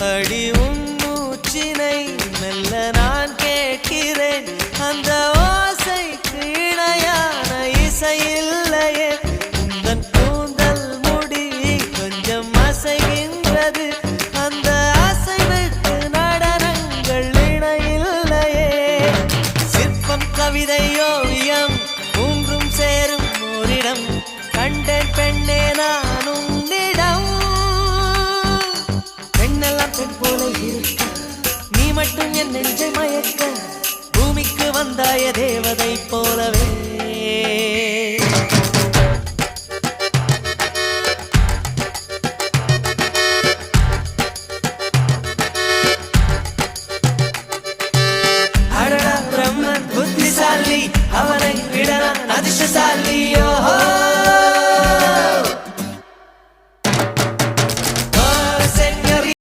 அடி உன் மூச்சினை மெல்ல நான் கேட்கிறேன் அந்த ஓசைக்கு இணையான இசை இல்லையே உந்தன் கூந்தல் முடி கொஞ்சம் அசைகின்றது அந்த அசைவுக்கு நடனங்கள் இணையில்லையே சிற்பம் கவிதை ஓவியம் மூன்றும் சேரும் ஓரிடம் கண்டேன் பெண்ணே நான் உன்னிடம் பெண்ணெல்லாம் பெண் போல இருக்க நீ மட்டும் என் நெஞ்சை மயக்க பூமிக்கு வந்தாய தேவதை போலவே